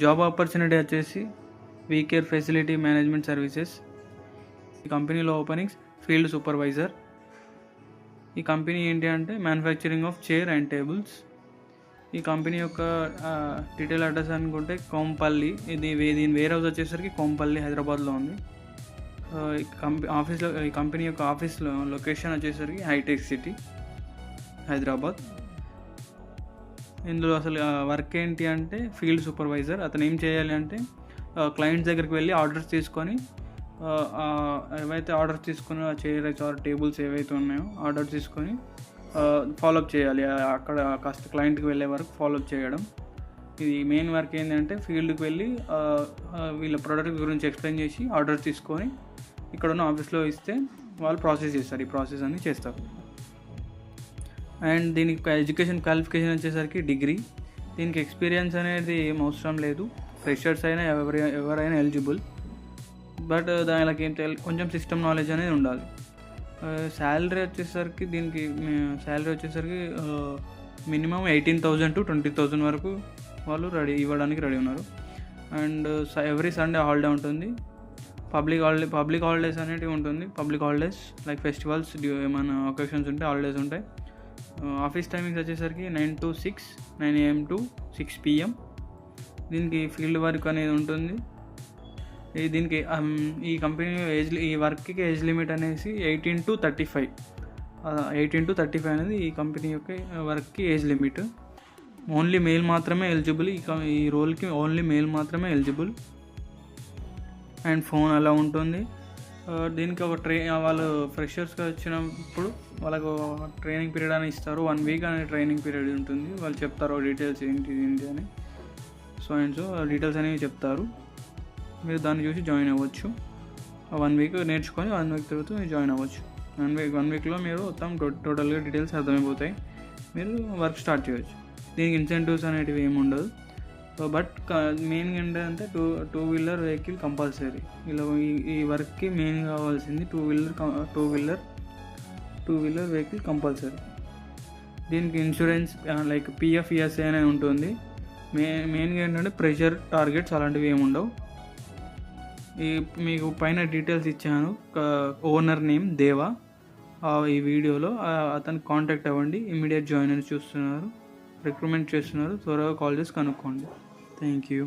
Job opportunity వచ్చేసి WeCare facility management services. ఈ కంపెనీలో ఓపెనింగ్స్ ఫీల్డ్ సూపర్వైజర్. ఈ కంపెనీ ఏంటి అంటే manufacturing of chair and tables. ఈ కంపెనీ యొక్క డీటెయిల్ అడ్రస్ అనుకుంటే కోంపల్లి. దీని వేర్ హౌస్ వచ్చేసరికి కోంపల్లి హైదరాబాద్లో ఉంది. ఈ కంపెనీ యొక్క ఆఫీస్ లొకేషన్ వచ్చేసరికి హైటెక్ సిటీ హైదరాబాద్. ఇందులో అసలు వర్క్ ఏంటి అంటే ఫీల్డ్ సూపర్వైజర్. అతను ఏం చేయాలి అంటే క్లయింట్స్ దగ్గరికి వెళ్ళి ఆర్డర్స్ తీసుకొని ఏవైతే ఆర్డర్స్ తీసుకున్న చైర్స్ ఆర్ టేబుల్స్ ఏవైతే ఉన్నాయో ఆర్డర్ తీసుకొని ఫాలోఅప్ చేయాలి. అక్కడ కాస్త క్లయింట్కి వెళ్ళే వరకు ఫాలోఅప్ చేయడం. ఇది మెయిన్ వర్క్ ఏంటంటే ఫీల్డ్కి వెళ్ళి వీళ్ళ ప్రోడక్ట్ గురించి ఎక్స్ప్లెయిన్ చేసి ఆర్డర్ తీసుకొని ఇక్కడ ఉన్న ఆఫీస్లో ఇస్తే వాళ్ళు ప్రాసెస్ చేస్తారు. ఈ ప్రాసెస్ అన్ని చేస్తారు. అండ్ దీనికి ఎడ్యుకేషన్ క్వాలిఫికేషన్ వచ్చేసరికి డిగ్రీ. దీనికి ఎక్స్పీరియన్స్ అనేది ఏం అవసరం లేదు. ఫ్రెషర్స్ అయినా ఎవరైనా ఎలిజిబుల్. బట్ దానికి కొంచెం సిస్టమ్ నాలెడ్జ్ అనేది ఉండాలి. శాలరీ వచ్చేసరికి మినిమం 18,000 to 20,000 వరకు వాళ్ళు ఇవ్వడానికి రెడీ ఉన్నారు. అండ్ ఎవ్రీ సండే హాలిడే ఉంటుంది. పబ్లిక్ హాలిడేస్ అనేటివి ఉంటుంది. పబ్లిక్ హాలిడేస్ లైక్ ఫెస్టివల్స్ ఏమైనా ఒకేషన్స్ ఉంటే హాలిడేస్ ఉంటాయి. ఆఫీస్ టైమింగ్స్ వచ్చేసరికి 9 to 6, 9 AM to 6 PM. దీనికి ఫీల్డ్ వర్క్ అనేది ఉంటుంది. దీనికి ఈ కంపెనీ ఈ వర్క్కి ఏజ్ లిమిట్ అనేసి 18 to 35. 18 to 35 అనేది ఈ కంపెనీ యొక్క వర్క్కి ఏజ్ లిమిట్. ఓన్లీ మెయిల్ మాత్రమే ఎలిజిబుల్. ఈ రోల్కి ఓన్లీ మెయిల్ మాత్రమే ఎలిజిబుల్. అండ్ ఫోన్ అలా ఉంటుంది. దీనికి ఒక వాళ్ళు ఫ్రెషర్స్గా వచ్చినప్పుడు వాళ్ళకు ట్రైనింగ్ పీరియడ్ అని ఇస్తారు. 1 week అనే ట్రైనింగ్ పీరియడ్ ఉంటుంది. వాళ్ళు చెప్తారు డీటెయిల్స్ ఏంటి అని. సో డీటెయిల్స్ అనేవి చెప్తారు. మీరు దాన్ని చూసి జాయిన్ అవ్వచ్చు. 1 week నేర్చుకొని 1 week తర్వాత మీరు జాయిన్ అవ్వచ్చు. 1 weekలో మీరు మొత్తం టోటల్గా డీటెయిల్స్ అర్థమైపోతాయి. మీరు వర్క్ స్టార్ట్ చేయవచ్చు. దీనికి ఇన్సెంటివ్స్ అనేటివి ఏమి ఉండదు. బట్ మెయిన్గా ఏంటంటే టూ వీలర్ వెహికల్ కంపల్సరీ. ఇలా ఈ వర్క్కి మెయిన్ కావాల్సింది టూ వీలర్ వెహికల్ కంపల్సరీ. దీనికి ఇన్సూరెన్స్ లైక్ PF ESI అనేది ఉంటుంది. మెయిన్గా ఏంటంటే ప్రెషర్ టార్గెట్స్ అలాంటివి ఏమి ఉండవు. మీకు పైన డీటెయిల్స్ ఇచ్చాను. ఓనర్ నేమ్ దేవా. ఈ వీడియోలో అతను కాంటాక్ట్ అవ్వండి. ఇమీడియట్ జాయిన్ అని రిక్రూట్మెంట్ చేస్తున్నారు. త్వరగా కాల్ చేసి కనుక్కోండి. Thank you.